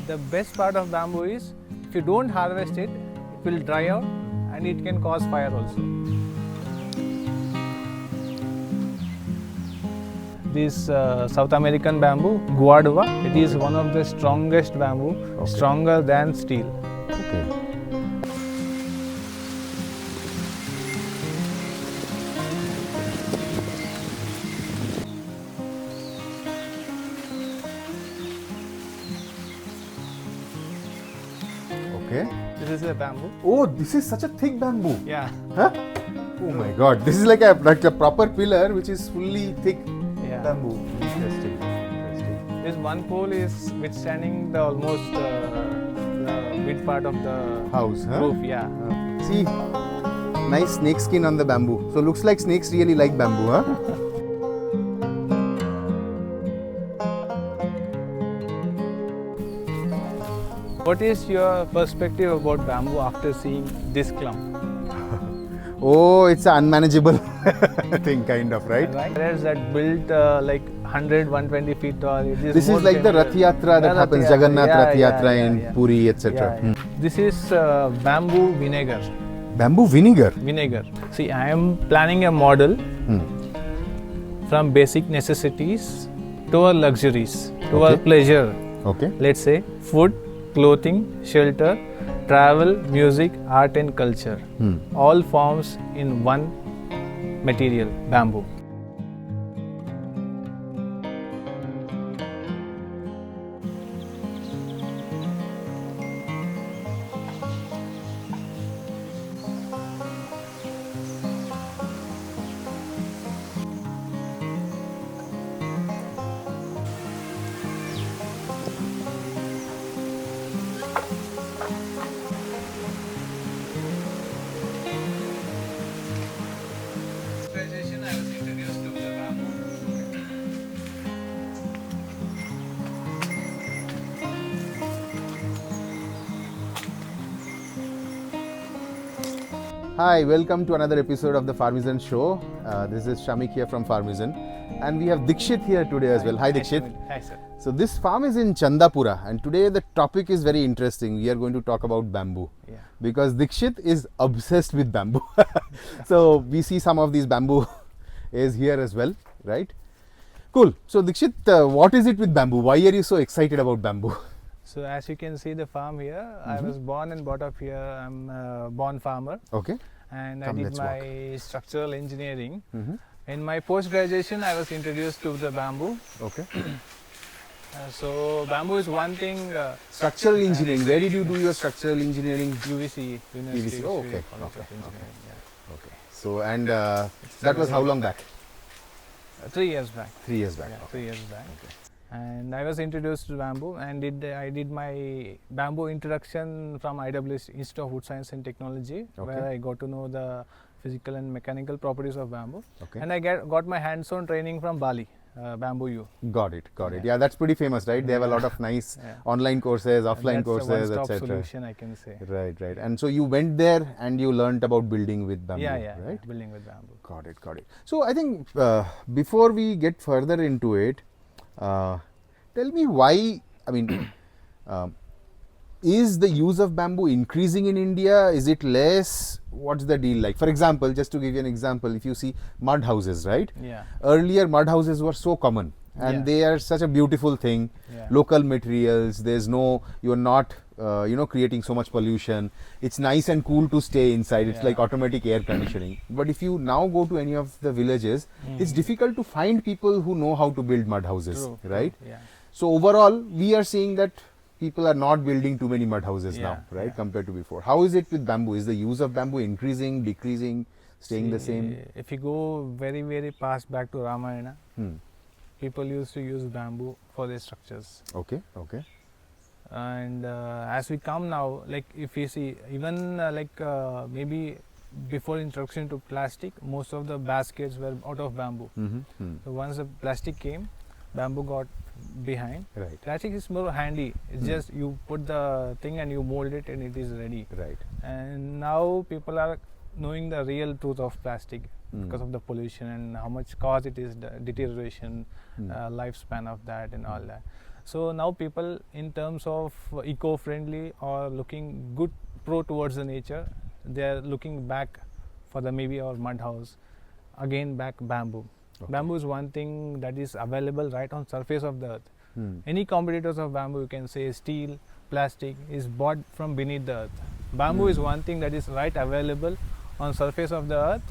The best part of bamboo is if you don't harvest it, it will dry out and it can cause fire also. This South American bamboo, guadua, it is one of the strongest bamboo, stronger than steel. Okay. Okay. This is a bamboo. Oh, this is such a thick bamboo. Yeah. Huh? Oh my God! This is like a proper pillar which is fully thick bamboo. Interesting. Interesting. This one pole is withstanding the almost the mid part of the House, huh? roof. Yeah. See, nice snake skin on the bamboo. So looks like snakes really like bamboo, huh? What is your perspective about bamboo after seeing this clump? Oh, it's an unmanageable thing, kind of, right? There's that built like 100, 120 feet tall. This is like the Rath Yatra that happens, Jagannath Rath Yatra in Puri, etc. This is bamboo vinegar. Bamboo vinegar? Vinegar. See, I am planning a model from basic necessities to our luxuries, to our pleasure. Okay. Let's say food, clothing, shelter, travel, music, art and culture. All forms in one material, bamboo. I was introduced to the bamboo. Hi, welcome to another episode of the Farmizan Show. This is Shamik here from Farmizan, and we have Dikshit here today as well. Hi Dikshit. Hi sir. So this farm is in Chandapura, and today the topic is very interesting. We are going to talk about bamboo. Yeah. Because Dikshit is obsessed with bamboo. So we see some of these bamboo is here as well, right? Cool. So Dikshit, what is it with bamboo? Why are you so excited about bamboo? So as you can see the farm here, I was born and brought up here. I'm a born farmer. Okay. And Come, I did let's my structural engineering. In my post-graduation, I was introduced to the bamboo. Okay. So bamboo is one thing. Structural engineering. Where did you do your structural engineering? UVC. University Oh, of okay. College of Engineering, yeah. Okay. So and that was how long back? 3 years back. 3 years back. Yeah, Okay. 3 years back. Okay. And I was introduced to bamboo, and I did my bamboo introduction from IWS, Institute of Wood Science and Technology, where I got to know the physical and mechanical properties of bamboo. Okay. And I got my hands-on training from Bali, Bamboo U. Got it. Yeah, that's pretty famous, right? They have a lot of nice online courses, offline courses, That's a etc. solution, I can say. Right. And so you went there and you learnt about building with bamboo, right? Building with bamboo. Got it. So I think before we get further into it, tell me why, I mean, is the use of bamboo increasing in India? Is it less? What's the deal like? For example, just to give you an example, if you see mud houses, right? Yeah. Earlier mud houses were so common and they are such a beautiful thing. Local materials, there's no, you're not creating so much pollution. It's nice and cool to stay inside. It's like automatic air conditioning. But if you now go to any of the villages, it's difficult to find people who know how to build mud houses, right? Yeah. So overall, we are seeing that people are not building too many mud houses now, right, compared to before. How is it with bamboo? Is the use of bamboo increasing, decreasing, staying the same? If you go very, very past back to Ramayana, people used to use bamboo for their structures. Okay. And as we come now, like if you see, even maybe before introduction to plastic, most of the baskets were out of bamboo. So once the plastic came, bamboo got behind. Right. Plastic is more handy. It's just you put the thing and you mold it and it is ready. Right. And now people are knowing the real truth of plastic because of the pollution and how much cause it is, the deterioration, lifespan of that and all that. So now people, in terms of eco-friendly or looking good pro towards the nature, they are looking back for the maybe our mud house, again back bamboo. Okay. Bamboo is one thing that is available right on surface of the earth. Hmm. Any competitors of bamboo, you can say steel, plastic, is bought from beneath the earth. Bamboo is one thing that is right available on surface of the earth.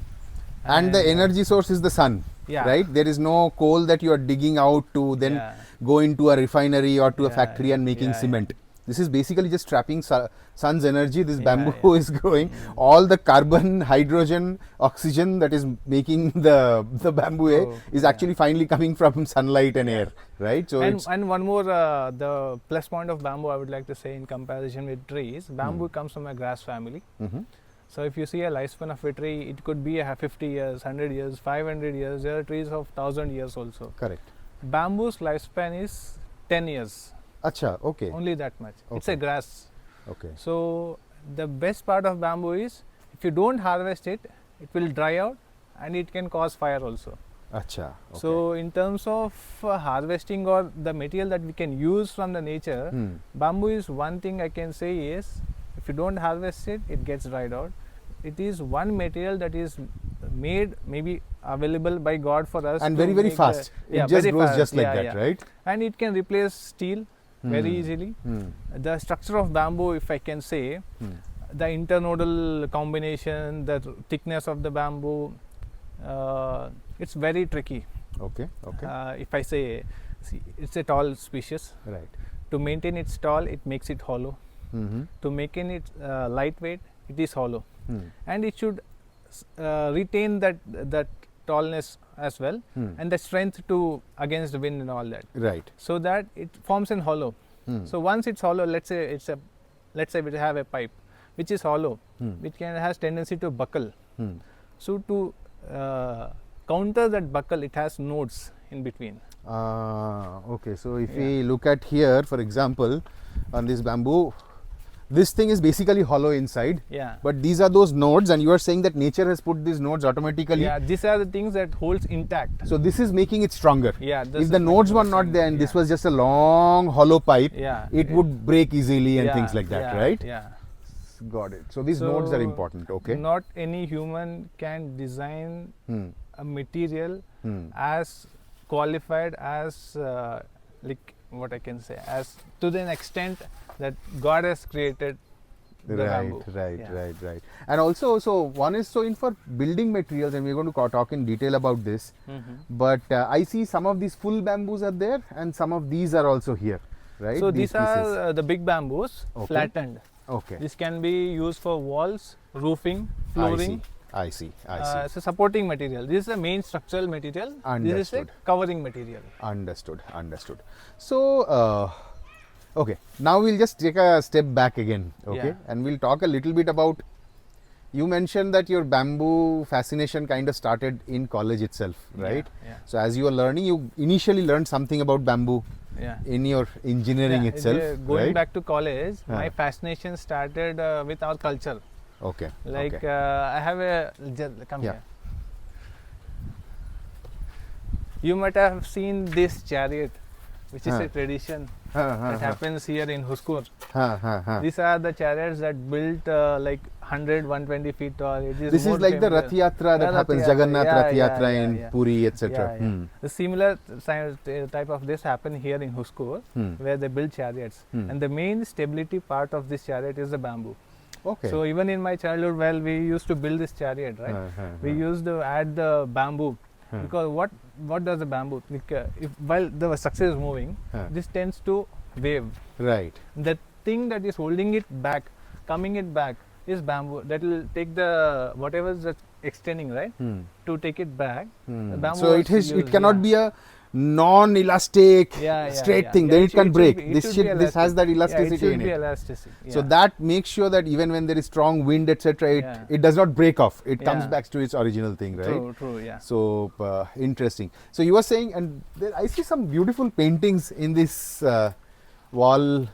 And the energy source is the sun, Yeah. right? There is no coal that you are digging out to then Yeah. go into a refinery or to a Yeah, factory and making yeah, cement. This is basically just trapping sun's energy. This Yeah, bamboo is growing. All the carbon, hydrogen, oxygen that is making the bamboo is actually finally coming from sunlight and air, right? So and one more, the plus point of bamboo I would like to say in comparison with trees, bamboo comes from a grass family. So if you see a lifespan of a tree, it could be 50 years, 100 years, 500 years. There are trees of 1000 years also. correct. Bamboo's lifespan is 10 years. Acha, okay. Only that much. It's Okay. a grass. Okay. So the best part of bamboo is, if you don't harvest it, it will dry out and it can cause fire also. Acha. Okay. So in terms of harvesting or the material that we can use from the nature, bamboo is one thing I can say is, if you don't harvest it, it gets dried out. It is one material that is made, maybe available by God for us. and to very, very make fast. the- It just very grows fast. just like Yeah, that, yeah. right? And it can replace steel very easily. The structure of bamboo, if I can say, the internodal combination, the thickness of the bamboo, it's very tricky. Okay. Okay. If I say, see, it's a tall species. right. To maintain its tall, it makes it hollow. Mm-hmm. To maintain it lightweight, it is hollow. Hmm. And it should retain that tallness as well, and the strength to against the wind and all that, Right. so that it forms in hollow. So once it's hollow, let's say we have a pipe which is hollow, it has tendency to buckle. So to counter that buckle, it has nodes in between. Okay. So if we look at here, for example, on this bamboo, this thing is basically hollow inside. Yeah. But these are those nodes, and you are saying that nature has put these nodes automatically. Yeah, these are the things that holds intact. So this is making it stronger. Yeah. If the nodes were not there and this was just a long hollow pipe, Yeah. it would break easily and Yeah, things like that, yeah, right? Yeah. Got it. So these nodes are important. Okay. Not any human can design a material as qualified as like what I can say, as to the extent that God has created the bamboo. Right. And also, so one is, so in for building materials, and we're going to talk in detail about this. But I see some of these full bamboos are there, and some of these are also here, right? So these are the big bamboos, Okay. flattened. Okay. This can be used for walls, roofing, flooring. I see. It's a supporting material. This is the main structural material. This is a Understood. covering material. Understood. So, okay, now we'll just take a step back again, okay, Yeah. and we'll talk a little bit about, you mentioned that your bamboo fascination kind of started in college itself, right? Yeah. So as you were learning, you initially learned something about bamboo Yeah. in your engineering Yeah, itself, going right? back to college, Huh. my fascination started with our culture. Okay. Like okay. I have a come Yeah. here. You might have seen this chariot, which is Huh. a tradition Huh, that happens here in Huskur. huh. These are the chariots that built like 100, 120 feet tall. This is like the Rath Yatra that Yeah, happens, Rath Yatra. Jagannath Yeah, Rath yeah, Yatra yeah, in yeah. Puri, etc. Yeah, yeah. The similar type of this happen here in Huskur, where they build chariots. And the main stability part of this chariot is the bamboo. Okay. So even in my childhood, well, we used to build this chariot, right? We used to add the bamboo, because what does the bamboo? Like, if while the structure is moving, this tends to wave. Right. The thing that is holding it back, coming it back, is bamboo. That will take the whatever is extending, right? To take it back. The bamboo So it was is. It used, cannot yeah. be a non-elastic Yeah, straight yeah. thing. Yeah, Then it can should break. be- it This should shit. be This has that elastic. elasticity Yeah, it in should be it. elasticity. So Yeah. that makes sure that even when there is strong wind, etc., it does not break off. It comes Yeah. back to its original thing, right? True, yeah. So interesting. So you were saying, and there, I see some beautiful paintings in this wall,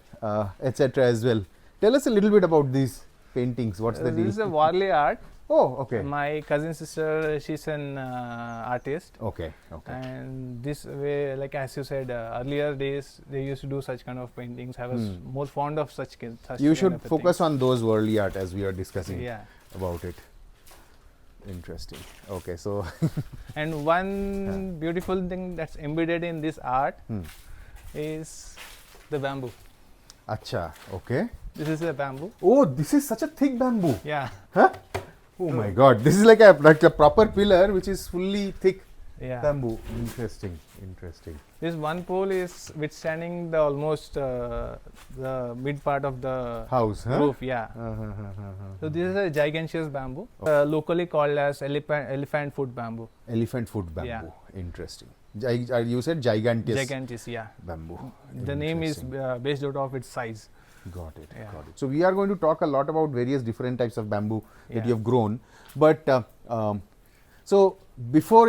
etc. as well. Tell us a little bit about these paintings. What's the deal? This is a Warley art. Oh, okay. My cousin sister, she's an artist. Okay, okay. And this way, like as you said, earlier days they used to do such kind of paintings. I was more fond of such You should kind of focus things. on those worldly art as we are discussing Yeah. about it. Interesting. Okay, so And one beautiful thing that's embedded in this art is the bamboo. Acha, okay. This is a bamboo. Oh, this is such a thick bamboo. Yeah. Huh? Oh my God, this is like a proper pillar which is fully thick Yeah. bamboo. Interesting, interesting. This one pole is withstanding the almost the mid part of the House, huh? roof. Yeah. So this is a giganteous bamboo, locally called as elephant foot bamboo. Elephant foot bamboo. Yeah. Interesting. You said giganteous Giganteous, yeah. bamboo. The name is Interesting. based out of its size. Got it, Yeah. got it. So we are going to talk a lot about various different types of bamboo that Yeah. you have grown. But so before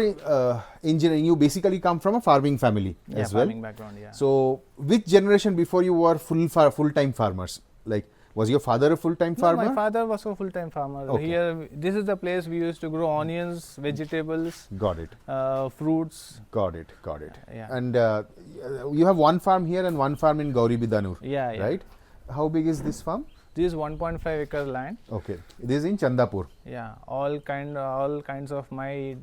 engineering, you basically come from a farming family Yeah, as well. farming background, yeah. So which generation before you were full-time farmers? Like, was your father a full-time No, farmer? my father was a full-time farmer. Okay. Here, this is the place we used to grow onions, vegetables, Got it, fruits. got it, got it. Yeah. And you have one farm here and one farm in Gauri Bidanur, Yeah, yeah. right? How big is this farm? This is 1.5 acre land. Okay, this is in Chandapur. Yeah, all kinds of my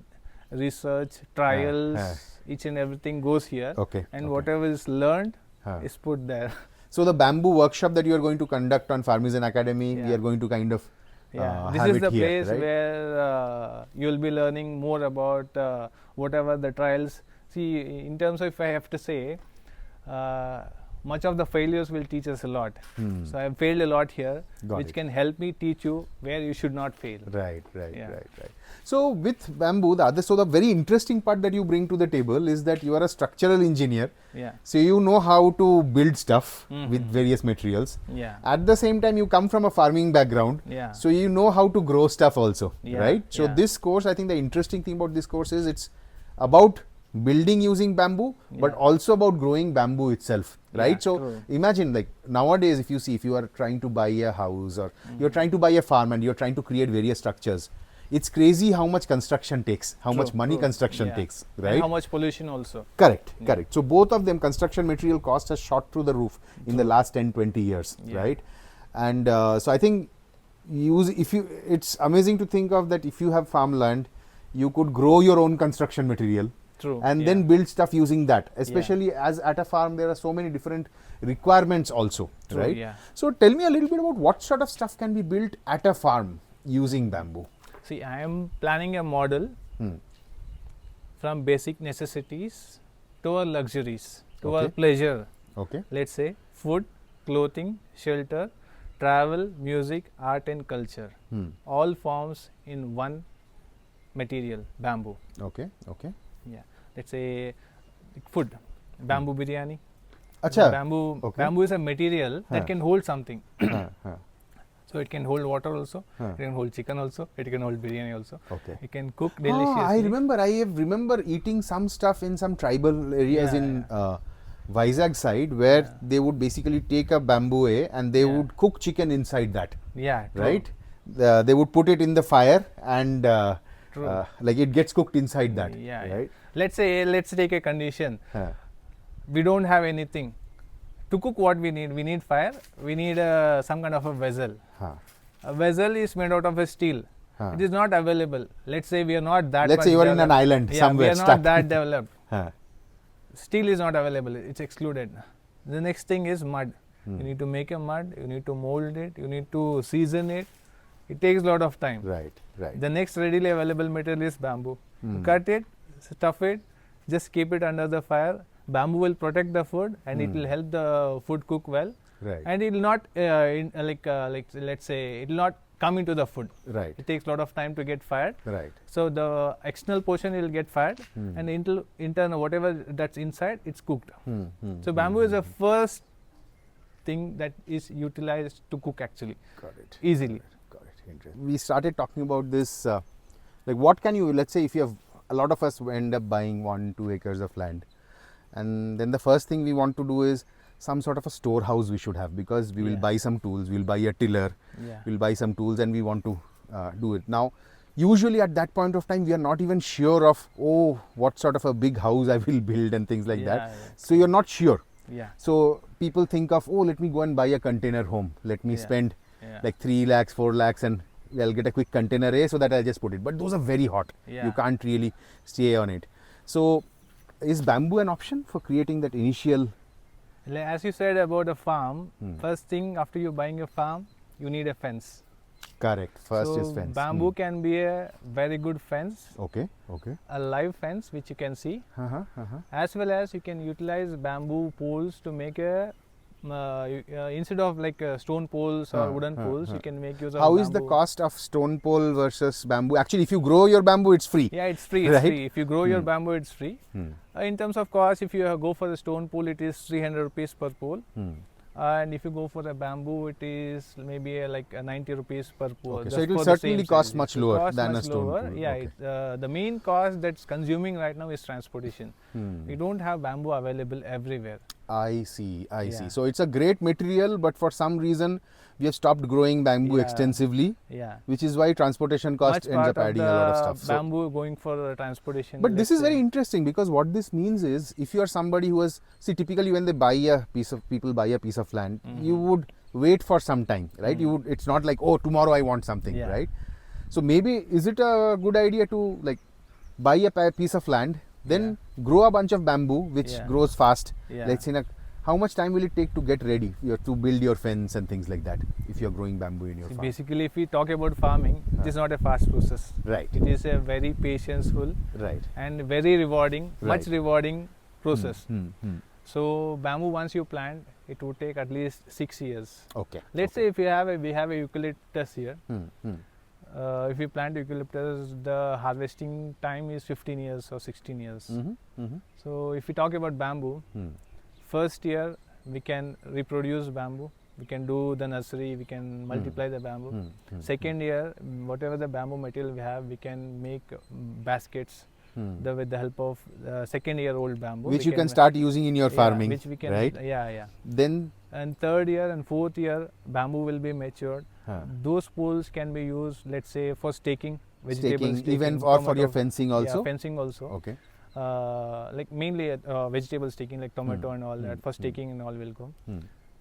research, trials, each and everything goes here. Okay, And okay. whatever is learned Huh. is put there. So the bamboo workshop that you are going to conduct on Farmers Academy, we Yeah. are going to kind of This have is it the here, place right? where you'll be learning more about whatever the trials. See, in terms of, if I have to say, much of the failures will teach us a lot. So I have failed a lot here, Got which it. can help me teach you where you should not fail. Right, right, Yeah. right. So with bamboo, the very interesting part that you bring to the table is that you are a structural engineer. Yeah, So you know how to build stuff Mhm. with various materials. yeah, At the same time, you come from a farming background. yeah. So you know how to grow stuff also, Yeah, right? So yeah. this course, I think the interesting thing about this course is it's about building using bamboo, but Yeah. also about growing bamboo itself, right? Yeah, So true. imagine, like nowadays, if you are trying to buy a house or you're trying to buy a farm and you're trying to create various structures, it's crazy how much construction takes, how much True, money true. construction Yeah. takes, And right? how much pollution also. Correct, Yeah. correct. So both of them, construction material cost has shot through the roof in the last 10, 20 years, Yeah. right? And so I think it's amazing to think of that if you have farmland, you could grow your own construction material True. and yeah. then build stuff using that. Especially as at a farm, there are so many different requirements also, True, right? yeah. So tell me a little bit about what sort of stuff can be built at a farm using bamboo. See, I am planning a model Hmm. from basic necessities to our luxuries, to our Okay. pleasure. Okay. Let's say food, clothing, shelter, travel, music, art and culture. Hmm. All forms in one material, bamboo. Okay. Okay. Yeah. Let's say food, bamboo biryani. Acha. Bamboo, Okay. bamboo is a material Huh. that can hold something. Huh. So it can hold water also, Huh. it can hold chicken also, it can hold biryani also. Okay. It can cook deliciously. I remember eating some stuff in some tribal areas Yeah, in Vizag side where Yeah. they would basically take a bamboo and they Yeah. would cook chicken inside that, Yeah, true. right? They would put it in the fire and True. like it gets cooked inside that, Yeah, yeah. right? Let's take a condition. Huh. We don't have anything. To cook what we need fire, we need some kind of a vessel. Huh. A vessel is made out of a steel. Huh. It is not available. Let's say we are not that Let's much say you are in an developed. island Yeah, somewhere we are stuck. not that developed. Huh. Steel is not available, it's excluded. The next thing is mud. Hmm. You need to make a mud, you need to mold it, you need to season it. It takes a lot of time. Right, right. The next readily available material is bamboo. Hmm. You cut it, stuff it, just keep it under the fire. Bamboo will protect the food and it Hmm. will help the food cook well. Right, And it will not, let's say, it will not come into the food. right, It takes a lot of time to get fired. right. So the external portion will get fired Hmm. and internal whatever that's inside, it's cooked. Hmm, hmm, So hmm, bamboo is hmm, the first thing that is utilized to cook actually Got it. easily. Got it. Interesting. We started talking about this. Like, what can you? Let's say if you have a lot of us end up buying 1-2 acres of land, and then the first thing we want to do is some sort of a storehouse we should have because we will Yeah. buy some tools. We'll buy a tiller. Yeah. We'll buy some tools, and we want to do it. Now, usually at that point of time, we are not even sure of, oh, what sort of a big house I will build and things like that. So you're not sure. Yeah. So people think of, oh, let me go and buy a container home. Let me spend like 3 lakhs, 4 lakhs and I'll get a quick container A, so that I'll just put it. But those are very hot. You can't really stay on it. So is bamboo an option for creating that initial? As you said about a farm, first thing after you buying a farm, you need a fence. Correct. First is fence. Bamboo can be a very good fence. Okay. A live fence which you can see. As well as you can utilize bamboo poles to make a instead of like stone poles or wooden poles, you can make use of How bamboo. is the cost of stone pole versus bamboo? Actually, if you grow your bamboo, it's free. Yeah, it's free. It's free. If you grow your bamboo, it's free. In terms of cost, if you go for the stone pole, it is 300 rupees per pole. And if you go for the bamboo, it is maybe like 90 rupees per pole. Okay. So it will certainly cost much lower than a stone pole. Yeah, the main cost that's consuming right now is transportation. We don't have bamboo available everywhere. I see. So it's a great material, but for some reason we have stopped growing bamboo extensively. Which is why transportation cost ends up adding a lot of stuff. Bamboo going for transportation. But this is very interesting, because what this means is, if you are somebody who has, typically when they buy a piece of land, you would wait for some time, right? It's not like, oh, tomorrow I want something, right? So maybe is it a good idea to like buy a piece of land, then grow a bunch of bamboo which grows fast. Let's say, how much time will it take to get ready to build your fence and things like that if you're growing bamboo in your farm? Basically, if we talk about farming, it is not a fast process. Right. It is a very patientful and very rewarding, much rewarding process. So bamboo, once you plant, it would take at least 6 years. Okay. Let's say if we have a eucalyptus here. If we plant eucalyptus, the harvesting time is 15 years or 16 years. So if we talk about bamboo, first year we can reproduce bamboo, we can do the nursery, we can multiply the bamboo. Second year, whatever the bamboo material we have, we can make baskets with the help of second-year-old bamboo. Which you can start using in your farming, which we can, right? Then and third year and fourth year, bamboo will be matured. Those poles can be used, let's say, for staking, vegetable staking, even or for your fencing also? Yeah, fencing also. Okay. Like mainly vegetable staking, like tomato and all that, for staking and all will go.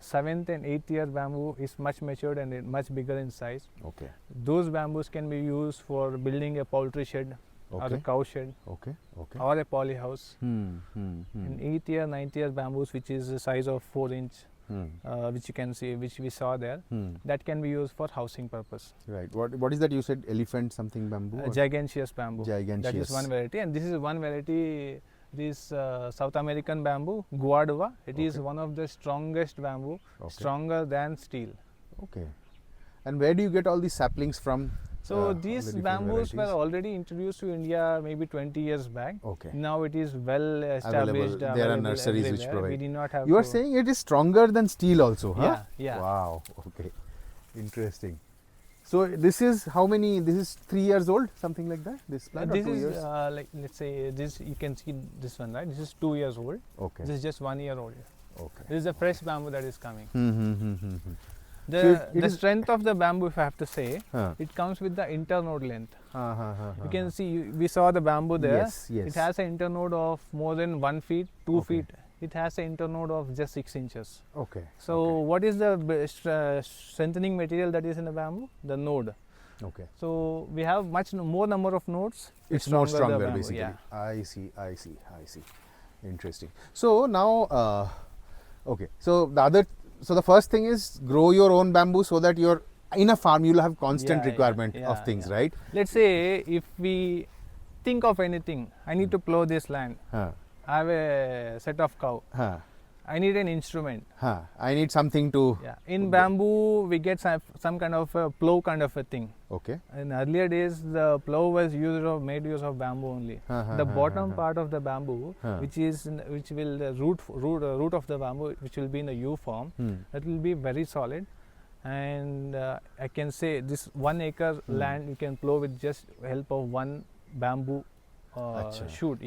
7th and 8th year bamboo is much matured and much bigger in size. Okay. Those bamboos can be used for building a poultry shed or a cow shed or a poly house. In 8th year, 9th year bamboos, which is the size of 4 inch, which you can see, which we saw there, that can be used for housing purpose. Right. What is that you said? Elephant something bamboo? Giganteous bamboo. Giganteous. That is one variety, and this is one variety. This South American bamboo, guadua. It is one of the strongest bamboo, stronger than steel. Okay. And where do you get all these saplings from? So these bamboos were already introduced to India maybe 20 years back. Now it is well established. There are nurseries everywhere. which provide. We did not have. You are saying it is stronger than steel also, huh? Yeah. Wow. Okay. Interesting. So this is how many? This is 3 years old, something like that. This plant. This or 2 is years? like, let's say this. You can see this one, right? This is 2 years old. Okay. This is just 1 year old. Okay. This is a fresh bamboo that is coming. So The strength of the bamboo, if I have to say, it comes with the internode length. You can see, we saw the bamboo there. Yes. It has an internode of more than 1 feet, 2 feet. It has an internode of just 6 inches. Okay. So what is the strengthening material that is in the bamboo? The node. Okay. So we have much more number of nodes. It's more stronger bamboo, basically. Yeah. I see. Interesting. So now, okay. So the first thing is grow your own bamboo, so that you're in a farm you'll have constant requirement of things, right? Let's say if we think of anything, I need to plow this land. I have a set of cow. I need an instrument. I need something to. In bamboo, we get some kind of a plow kind of a thing. Okay. In earlier days, the plow was made use of bamboo only. The bottom part of the bamboo, which will the root of the bamboo, which will be in a U form, that will be very solid. And I can say this 1 acre land you can plow with just help of one bamboo shoot.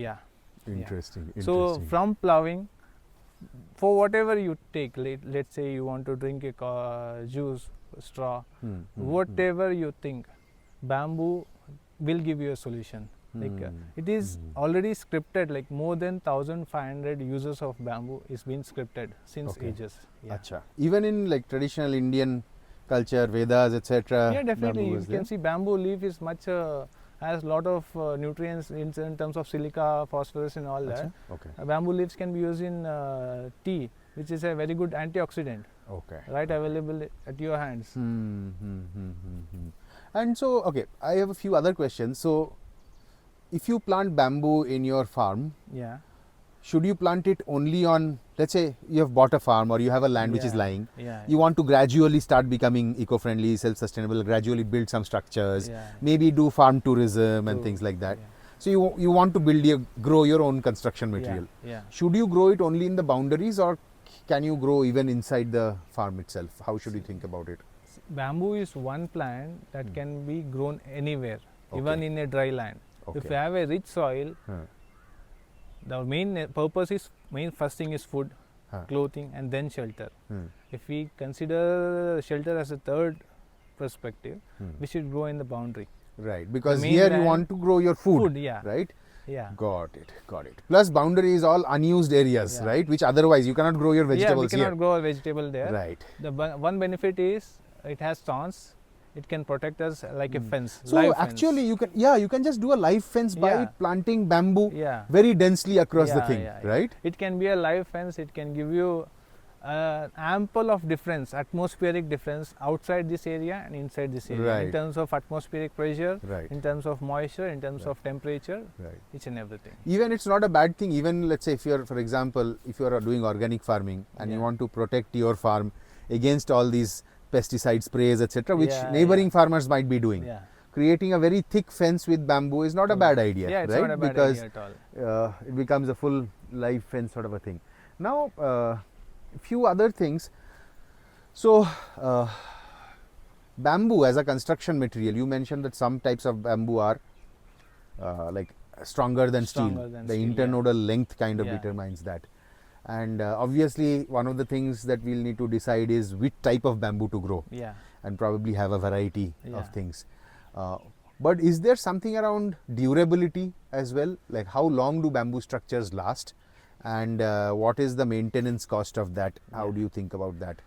Interesting. So from plowing, for whatever you take, let's say you want to drink a juice, straw, whatever you think, bamboo will give you a solution. Like it is already scripted, like more than 1500 uses of bamboo is been scripted since ages. Yeah. Acha. Even in like traditional Indian culture, Vedas, etc. Yeah, definitely. You can see bamboo leaf is much has lot of nutrients in terms of silica, phosphorus, and all that. Okay. Bamboo leaves can be used in tea, which is a very good antioxidant. Okay. Right, available at your hands. And so, okay, I have a few other questions. So, if you plant bamboo in your farm, Yeah. should you plant it only on, let's say you have bought a farm or you have a land which is lying, Yeah. you want to gradually start becoming eco-friendly, self-sustainable, gradually build some structures, Yeah. maybe do farm tourism and True. things like that. Yeah. So you want to grow your own construction material. Yeah. Should you grow it only in the boundaries or can you grow even inside the farm itself? How should you think about it? Bamboo is one plant that can be grown anywhere, even Okay. in a dry land. If Okay. you have a rich soil, the main purpose is first thing is food, clothing, and then shelter. If we consider shelter as a third perspective, we should grow in the boundary. Right, because main here you land- want to grow your food, Food, yeah. right? Yeah. Got it. Plus boundary is all unused areas, Yeah. right? Which otherwise you cannot grow your Yeah, we vegetables cannot here. grow a vegetable there. Right. The one benefit is it has thorns. It can protect us like a fence. So live actually fence. you can just do a live fence by Yeah. planting bamboo Yeah. very densely across the Yeah, thing, yeah. right? It can be a live fence. It can give you ample of difference, atmospheric difference outside this area and inside this area in Right. terms of atmospheric pressure, Right. in terms of moisture, in terms of temperature, Right. each and everything. Even it's not a bad thing. Even let's say if you're, for example, if you are doing organic farming and you Yeah. want to protect your farm against all these pesticide sprays, etc., which Yeah, neighboring yeah. farmers might be doing. Yeah. Creating a very thick fence with bamboo is not a bad idea, Yeah, it's right? not a bad because idea at all. it becomes a full live fence sort of a thing. Now, few other things. So, bamboo as a construction material, you mentioned that some types of bamboo are like stronger than Stronger steel. than The steel, yeah. internodal length kind of Yeah. determines that. And obviously, one of the things that we'll need to decide is which type of bamboo to grow, Yeah. and probably have a variety Yeah. of things. But is there something around durability as well? Like how long do bamboo structures last, and what is the maintenance cost of that? How Yeah. do you think about that?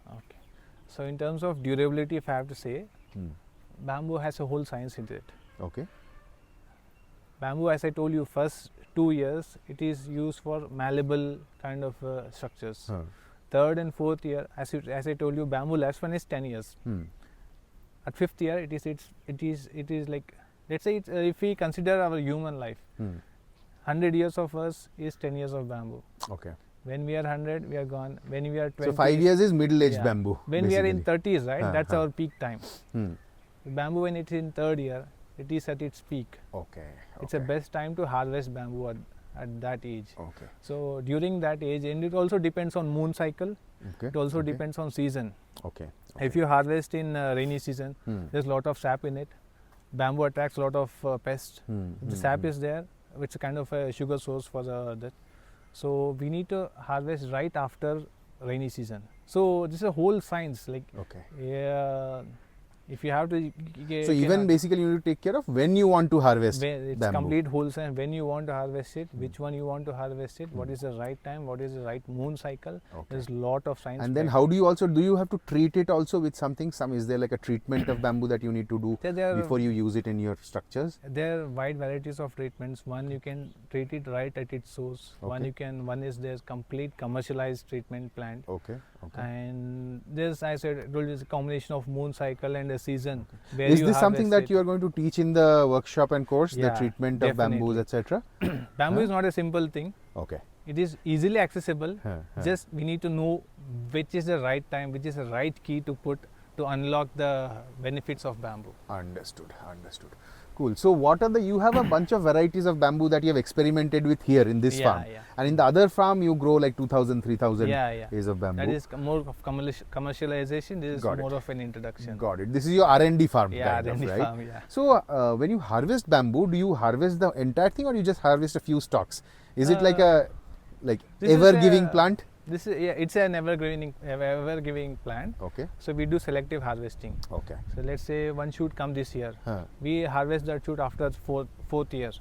Okay. So in terms of durability, if I have to say, Hmm. bamboo has a whole science in it. Okay. Bamboo, as I told you, first 2 years it is used for malleable kind of structures. Third and fourth year, as I told you, bamboo lifespan is 10 years. At fifth year, it is like, let's say if we consider our human life, 100 years of us is 10 years of bamboo. Okay. When we are 100, we are gone. When we are 20, So 5 years is middle-aged yeah. bamboo. When we are in basically. 30s, right? That's our peak time. Bamboo, when it's in third year, it is at its peak. Okay. It's the best time to harvest bamboo at that age. Okay. So during that age, and it also depends on moon cycle. Okay. It also Okay. depends on season. Okay. If you harvest in rainy season, there's a lot of sap in it. Bamboo attracts a lot of pests. If the sap is there, it's a kind of a sugar source for that. So we need to harvest right after rainy season. So this is a whole science. Like, Okay. if you have to, So even basically you need to take care of when you want to harvest it's bamboo. complete whole science. When you want to harvest it, which one you want to harvest it, what is the right time, what is the right moon cycle. Okay. There's lot of science. And then behind how do you have to treat it also with something? Is there like a treatment of bamboo that you need to do There are- before you use it in your structures? There are wide varieties of treatments. One, you can treat it right at its source. Okay. One is there's complete commercialized treatment plant. Okay. Okay. And this, I said, is a combination of moon cycle and a season. Where Is you this something harvest that you are going to teach in the workshop and course, the Yeah, treatment of bamboos, definitely. etc.? Bamboo is not a simple thing. Okay. It is easily accessible. Huh, huh. Just we need to know which is the right time, which is the right key to put to unlock the benefits of bamboo. Understood. Cool. So what are you have a bunch of varieties of bamboo that you have experimented with here in this farm. Yeah. And in the other farm you grow like 2,000, 3,000 Yeah. pairs of bamboo. That is more of commercialization. This is Got it. more of an introduction. Got it. This is your R&D farm Yeah, kind of, R&D right? farm, yeah. So when you harvest bamboo, do you harvest the entire thing or you just harvest a few stalks? Is it like a This is ever giving a- plant? This is it's an ever giving plant. Okay. So we do selective harvesting. Okay. So let's say one shoot come this year. We harvest that shoot after fourth year.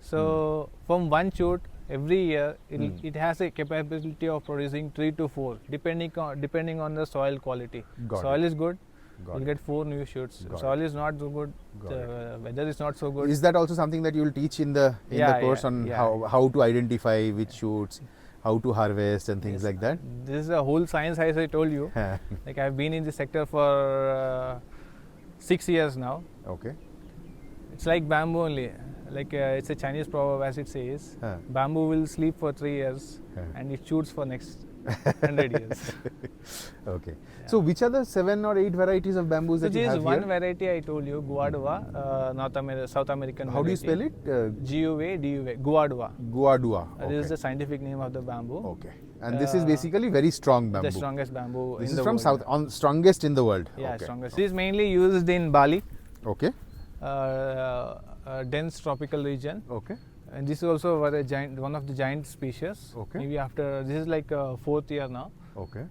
So from one shoot every year it has a capability of producing 3 to 4 depending on the soil quality. Soil is good, you'll get 4 new shoots. Soil is not so good, the weather is not so good. Is that also something that you will teach in the course on how to identify which shoots, how to harvest and things like that? This is a whole science, as I told you. Like I've been in this sector for 6 years now. Okay. It's like bamboo only. Like it's a Chinese proverb, as it says, bamboo will sleep for 3 years and it shoots for next 100 years. Okay. So which are the 7 or 8 varieties of bamboos that you have here? There is one variety I told you, Guadua, South American How variety. do you spell it? G-U-A-D-U-A, Guadua. Guadua. Okay. This is the scientific name of the bamboo. Okay. And this is basically very strong bamboo. The strongest bamboo this in the world. This is from strongest in the world. Yeah, okay. strongest. This is mainly used in Bali. Okay. Dense tropical region. Okay. And this is also one of the giant species. Okay. Maybe after, this is like 4th year now. Okay.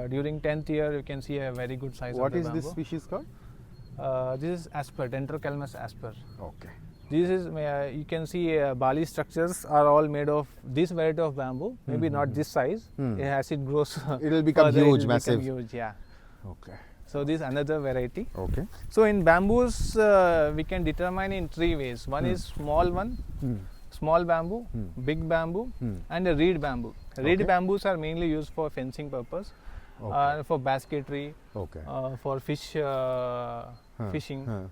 During 10th year, you can see a very good size of the bamboo. What is this species called? This is asper, Dendrocalamus asper. Okay. This is, you can see Bali structures are all made of this variety of bamboo. Maybe not this size. As it grows, it will become further, huge, it will massive. Become huge, yeah. Okay. So this is another variety. Okay. So in bamboos, we can determine in 3 ways. One is small one, small bamboo, big bamboo, and a reed bamboo. Reed bamboos are mainly used for fencing purpose, for basketry, for fish fishing,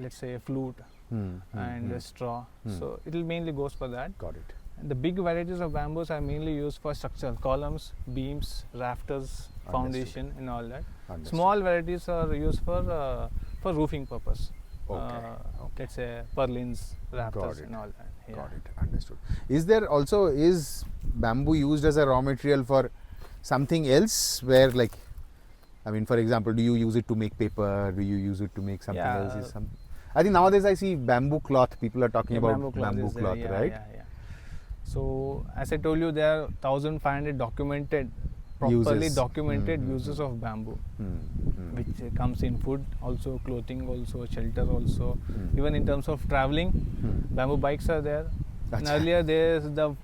let's say flute and straw. So it will mainly goes for that. Got it. And the big varieties of bamboos are mainly used for structure, columns, beams, rafters, foundation, and all that. Understood. Small varieties are used for roofing purpose. Let's say purlins, rafters, and all that. Yeah. Got it. Understood. Is bamboo used as a raw material for something else? Where, like, I mean, for example, do you use it to make paper? Do you use it to make something else? I think nowadays I see bamboo cloth. People are talking about bamboo cloth, right? Yeah. So as I told you, there are 1,500 properly documented uses of bamboo, which comes in food, also clothing, also shelter, also even in terms of traveling. Bamboo bikes are there. And earlier, there's the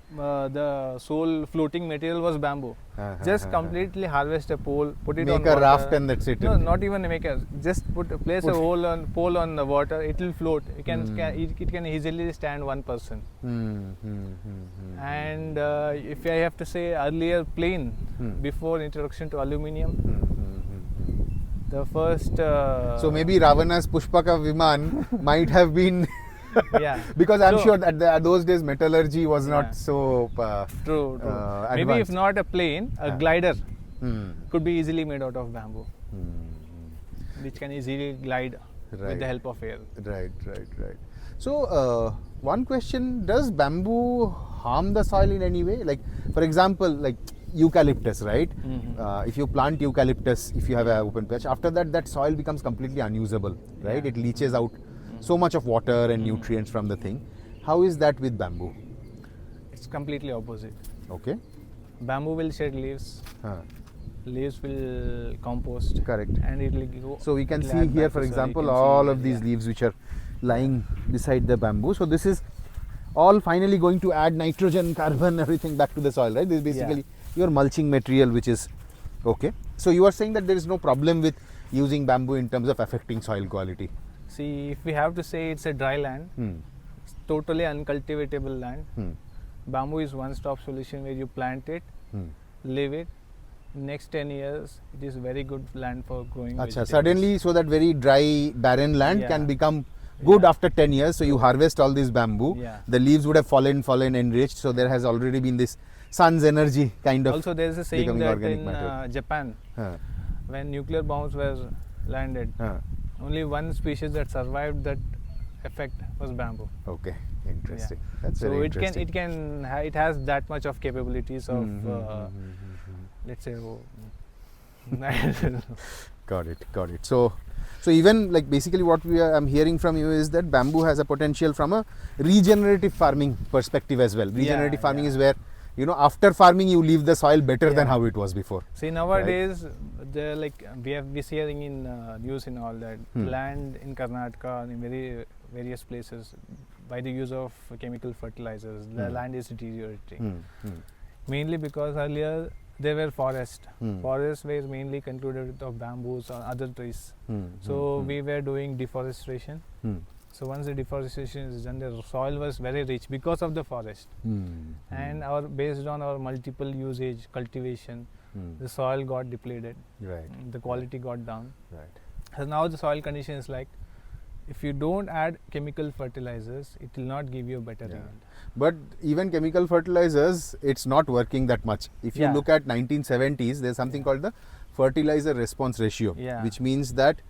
sole floating material was bamboo. Just completely harvest a pole, put it on water. Make a raft and that's it. No, not even make a. Just place a pole on the water. It will float. It can easily stand one person. And if I have to say, earlier plane before introduction to aluminium, the first. So maybe Ravana's Pushpaka Viman might have been. Because I'm sure that those days metallurgy was not so true. Maybe if not a plane, a glider could be easily made out of bamboo, which can easily glide with the help of air. Right. So one question: does bamboo harm the soil in any way? Like, for example, like eucalyptus, right? If you plant eucalyptus, if you have an open patch, after that soil becomes completely unusable, right? It leaches out so much of water and nutrients from the thing. How is that with bamboo? It's completely opposite. Okay. Bamboo will shed leaves. Leaves will compost. Correct. And it will go. So we can see here, for example, all of these leaves which are lying beside the bamboo. So this is all finally going to add nitrogen, carbon, everything back to the soil, right? This is basically your mulching material, which is okay. So you are saying that there is no problem with using bamboo in terms of affecting soil quality. See, if we have to say it's a dry land, it's totally uncultivatable land. Bamboo is one-stop solution where you plant it, leave it. Next 10 years, it is very good land for growing vegetables. Suddenly, so that very dry, barren land can become good after 10 years. So you harvest all this bamboo. The leaves would have fallen enriched. So there has already been this sun's energy kind of. Also, there is a saying that in Japan, when nuclear bombs were landed, only one species that survived that effect was bamboo. Okay, interesting. That's very interesting. It has that much of capabilities of, let's say. Got it. So even like basically what I'm hearing from you is that bamboo has a potential from a regenerative farming perspective as well. Regenerative farming is where you know, after farming you leave the soil better than Yeah. how it was before. See, nowadays, the like we hearing in news and all that land in Karnataka and in various places by the use of chemical fertilizers, the land is deteriorating. Mainly because earlier there were forests. Forests were mainly concluded of bamboos or other trees. So we were doing deforestation. So once the deforestation is done, the soil was very rich because of the forest. And based on our multiple usage, cultivation, the soil got depleted. Right. The quality got down. Right. So now the soil condition is like, if you don't add chemical fertilizers, it will not give you a better yield. But even chemical fertilizers, it's not working that much. If you look at 1970s, there's something called the fertilizer response ratio, which means that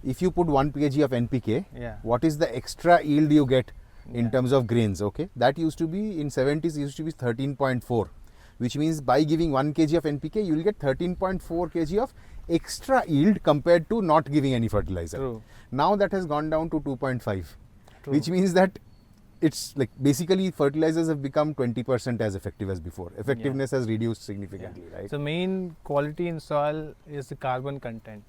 if you put 1 kg of NPK, what is the extra yield you get in terms of grains? Okay, that used to be in 70s used to be 13.4, which means by giving 1 kg of NPK, you will get 13.4 kg of extra yield compared to not giving any fertilizer. True. Now that has gone down to 2.5, which means that it's like basically fertilizers have become 20% as effective as before. Effectiveness has reduced significantly, right? So main quality in soil is the carbon content.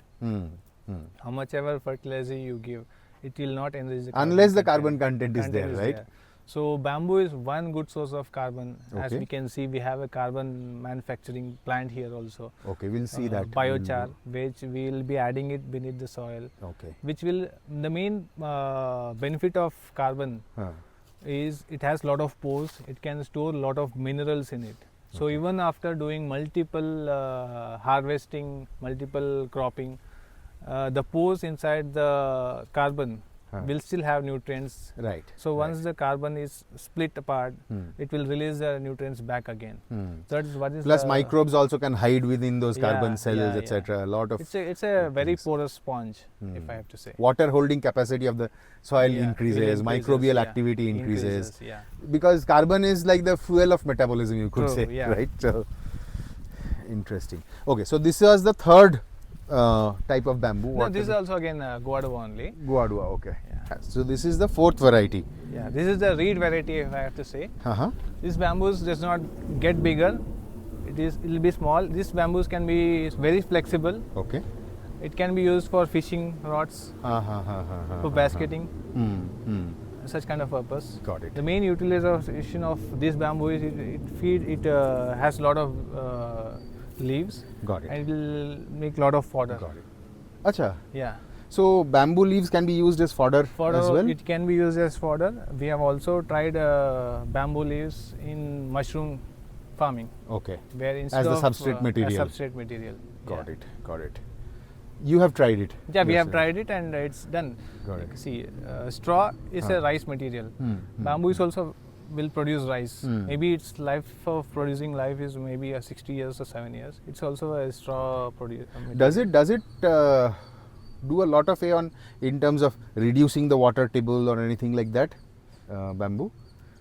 How much ever fertilizer you give, it will not enrich the carbon unless the carbon content is there, right? So bamboo is one good source of carbon. As we can see, we have a carbon manufacturing plant here also. Okay, we'll see that. Biochar, which we will be adding it beneath the soil. Okay. Which will, the main benefit of carbon is it has lot of pores. It can store lot of minerals in it. So even after doing multiple harvesting, multiple cropping, the pores inside the carbon will still have nutrients. Right. So once the carbon is split apart, it will release the nutrients back again. So that is what is. Plus microbes also can hide within those carbon cells, etc. A lot of. It's a very porous sponge, if I have to say. Water holding capacity of the soil increases, microbial activity increases. Because carbon is like the fuel of metabolism, you could say, right? So interesting. Okay, so this was the third type of bamboo. No, this is also again guadua only. Guadua, okay. So this is the fourth variety. Yeah, this is the reed variety, if I have to say. This bamboos does not get bigger. It will be small. This bamboos can be very flexible. Okay. It can be used for fishing rods, for basketing, such kind of purpose. Got it. The main utilization of this bamboo is it has a lot of leaves. Got it. And it will make lot of fodder. Got it. Acha. Yeah. So bamboo leaves can be used as fodder as well? It can be used as fodder. We have also tried bamboo leaves in mushroom farming. Okay. Where instead as the substrate material. As substrate material. Got it. Got it. You have tried it? Yeah, we have tried it and it's done. Got it. See, straw is a rice material. Bamboo is also will produce rice. Maybe its life of producing life is maybe 60 years or 7 years. It's also a straw producer. Does it do a lot of in terms of reducing the water table or anything like that, bamboo?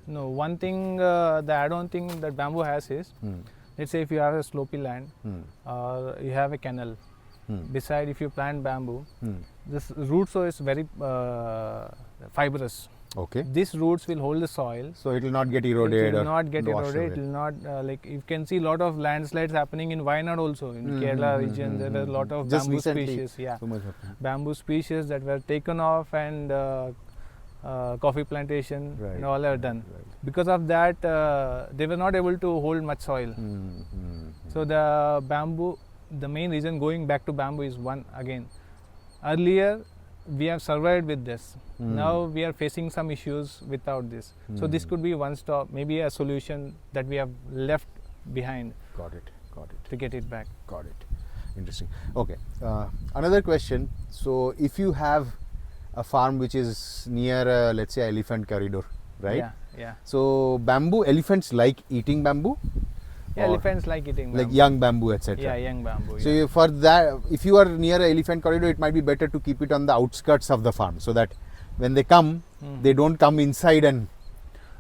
No, one thing, the add-on thing that bamboo has is, let's say if you have a slopy land or you have a canal, beside if you plant bamboo, this root so is very fibrous. Okay. These roots will hold the soil. So it will not get eroded. It will not get eroded. It will not like you can see a lot of landslides happening in Wayanad also in Kerala region. There were a lot of just bamboo recently, species. Yeah, so much happened. Bamboo species that were taken off and coffee plantation and all are done. Because of that, they were not able to hold much soil. So the bamboo, the main reason going back to bamboo is one again. Earlier we have survived with this. Now we are facing some issues without this. So this could be one stop, maybe a solution that we have left behind. Got it. Got it. To get it back. Got it. Interesting. Okay. Another question. So if you have a farm which is near, let's say, elephant corridor, right? Yeah. Yeah. So bamboo, elephants like eating bamboo. Yeah, elephants like eating bamboo. Like young bamboo, etc. Yeah, young bamboo. So for that, if you are near an elephant corridor, it might be better to keep it on the outskirts of the farm, so that when they come, they don't come inside and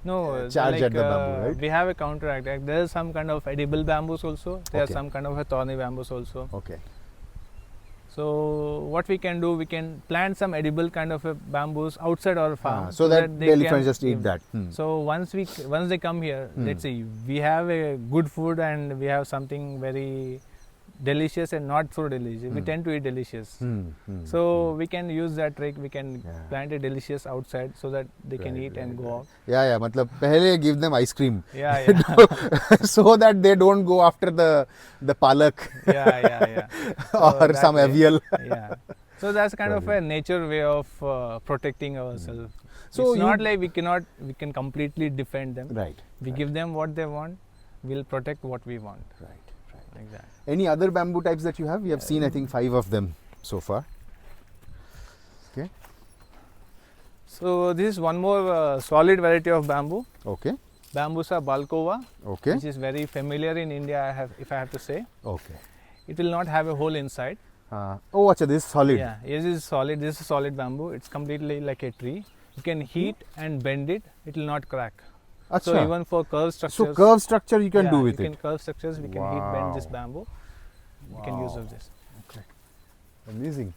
charge at the bamboo, right? We have a counteract. There is some kind of edible bamboos also. There are some kind of a thorny bamboos also. Okay. So what we can do, we can plant some edible kind of bamboos outside our farm, so that the elephants just eat give. that. So once they come here, let's see, we have a good food and we have something very delicious and not so delicious. We tend to eat delicious. So we can use that trick. We can plant a delicious outside so that they can eat and go out. Yeah, matlab pehle give them ice cream. Yeah. So that they don't go after the palak. Yeah. Or some avial. Yeah. So that's kind of a nature way of protecting ourselves. So it's not like we can completely defend them. Right. We give them what they want. We'll protect what we want. Right. Exactly. Any other bamboo types that you have? We have seen, I think, 5 of them so far. Okay. So this is one more solid variety of bamboo. Okay. Bambusa balkova, Okay. which is very familiar in India, if I have to say. Okay. It will not have a hole inside. Oh, acha, this is solid. Yeah, this is solid. This is solid bamboo. It's completely like a tree. You can heat and bend it. It will not crack. Achha. So even for curved structures. So curved structure you can do with you it. can curve structures. We can heat bend this bamboo. We can use of this. Okay. Amazing.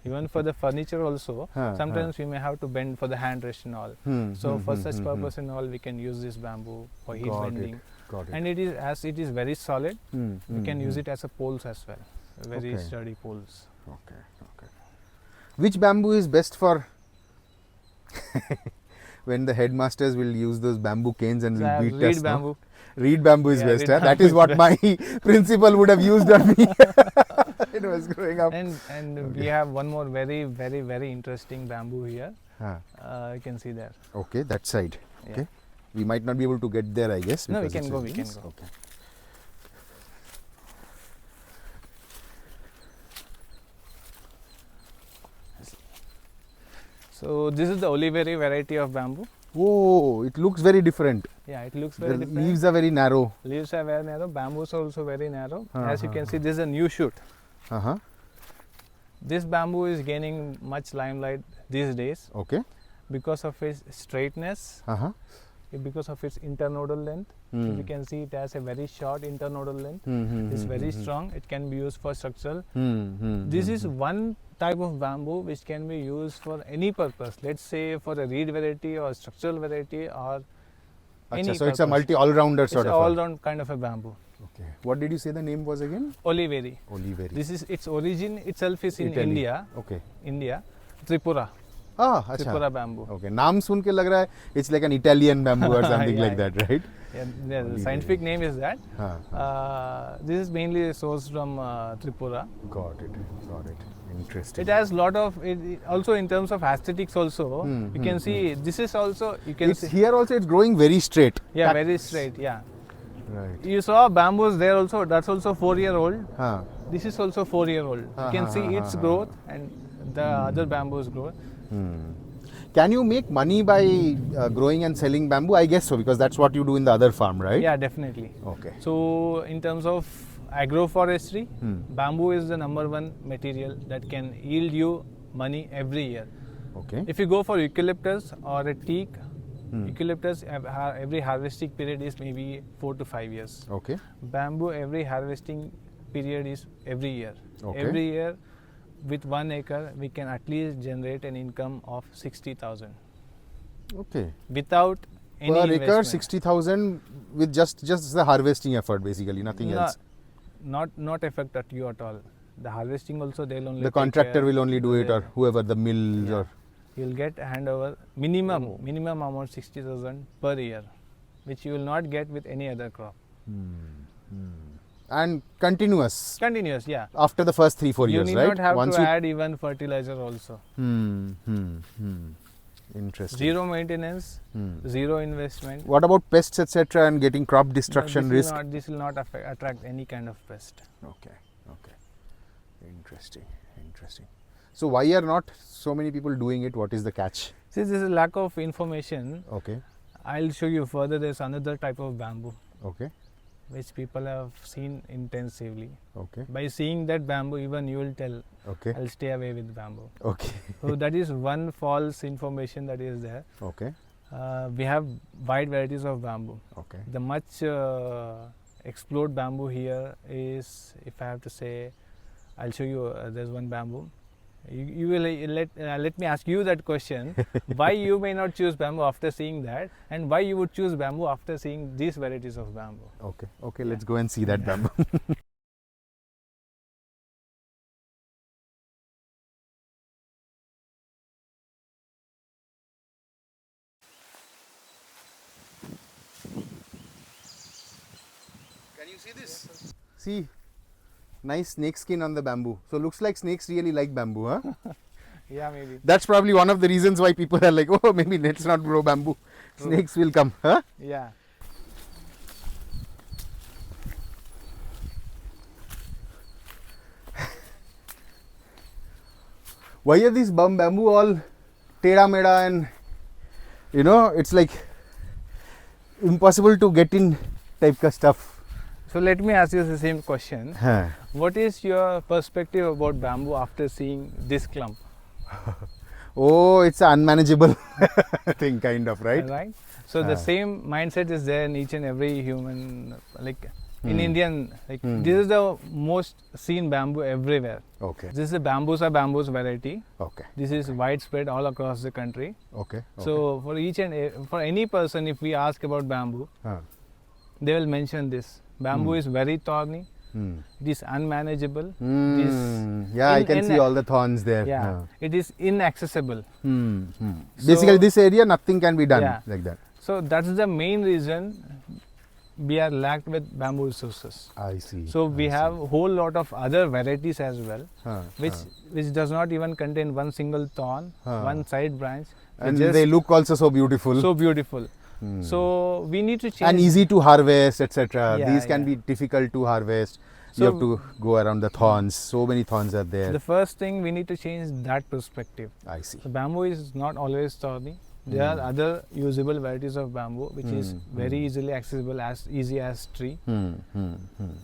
Even for the furniture also, sometimes we may have to bend for the hand rest and all. So for such purpose and all, we can use this bamboo for heat bending. Got it. And it is very solid. We can use it as a poles as well. Very sturdy poles. Okay. Which bamboo is best for when the headmasters will use those bamboo canes and will beat us? Reed bamboo. Reed bamboo is best. reed That bamboo is what my principal would have used on me. It was growing up. And we have one more very, very, very interesting bamboo here. You can see there. Okay, that side. Yeah. Okay. We might not be able to get there, I guess. No, we because can go. We can go. Okay. So this is the oliveri variety of bamboo. Oh, it looks very different. Yeah, it looks very The different. leaves are very narrow. Leaves are very narrow. Bamboos are also very narrow. As you can see, this is a new shoot. This bamboo is gaining much limelight these days Okay. because of its straightness, because of its internodal length. If you can see, it has a very short internodal length. It's very strong. It can be used for structural. This is one type of bamboo which can be used for any purpose. Let's say for a reed variety or structural variety or any so it's a purpose. multi all-rounder sort It's of. all-round kind of a bamboo. Okay. What did you say the name was again? Oliveri. Oliveri. This is its origin itself is in Italy. India. Okay. India, Tripura. Acha. Tripura bamboo. Okay. Naam sun ke lag raha hai, it's like an Italian bamboo or something like that, right? Yeah, the scientific name is that. This is mainly sourced from Tripura. Got it. Interesting. It has lot of also in terms of aesthetics also. You can see this is also you can It's see here also it's growing very straight. yeah very straight yeah. Right. You saw bamboos there also. That's also 4-year-old. This is also 4-year-old. You can see its growth and the other bamboo's growth. Can you make money by growing and selling bamboo? I guess so, because that's what you do in the other farm, right? Yeah, definitely. Okay. So in terms of agroforestry, bamboo is the #1 material that can yield you money every year. Okay. If you go for eucalyptus or a teak, eucalyptus every harvesting period is maybe 4 to 5 years. Okay. Bamboo every harvesting period is every year. Okay. Every year with 1 acre we can at least generate an income of 60,000 Okay. without any Per acre, investment. 60,000 with just the harvesting effort, basically, nothing else. Not affect at you at all. The harvesting also they'll only The take contractor care. will only do it, or whoever, the mills Yeah. or. You'll get handover minimum amount 60,000 per year, which you will not get with any other crop. And continuous Continuous, yeah. after the first 3-4 You years, need right? not have Once to you add even fertilizer also. Interesting. Zero maintenance, zero investment. What about pests, etc., and getting crop destruction this risk? This will not attract any kind of pest. Okay. Interesting. So why are not so many people doing it? What is the catch? Since there is a lack of information, Okay. I'll show you further. There's another type of bamboo Okay. which people have seen intensively. Okay. By seeing that bamboo, even you will tell, Okay. I'll stay away with bamboo. Okay. So that is one false information that is there. Okay. We have wide varieties of bamboo. Okay. The much explored bamboo here is, if I have to say, I'll show you. There's one bamboo. You will let me ask you that question. Why you may not choose bamboo after seeing that, and why you would choose bamboo after seeing these varieties of bamboo? Okay. Okay. Let's go and see that bamboo. Can you see this? Yes, see, nice snake skin on the bamboo. So looks like snakes really like bamboo, huh? Yeah, maybe. That's probably one of the reasons why people are like, oh, maybe let's not grow bamboo. True. Snakes will come, huh? Yeah. Why are these bamboo all teda meda and it's like impossible to get in type ka stuff? So let me ask you the same question. Huh. What is your perspective about bamboo after seeing this clump? Oh, it's an unmanageable thing, kind of, right? Right. So the same mindset is there in each and every human, like in Indian, like this is the most seen bamboo everywhere. Okay. This is the bambusa bamboos variety. Okay. This is widespread all across the country. Okay. So for for any person, if we ask about bamboo, they will mention this. Bamboo is very thorny. It is unmanageable. Yeah, I can see all the thorns there. Yeah, it is inaccessible. Basically, this area, nothing can be done like that. So that's the main reason we are lacked with bamboo resources. I see. So we have a whole lot of other varieties as well, which does not even contain one single thorn, one side branch. And they look also so beautiful. So beautiful. So we need to change. And easy to harvest, etc. These can be difficult to harvest. So you have to go around the thorns. So many thorns are there. The first thing we need to change that perspective. I see. So bamboo is not always thorny. There are other usable varieties of bamboo which is very easily accessible, as easy as tree.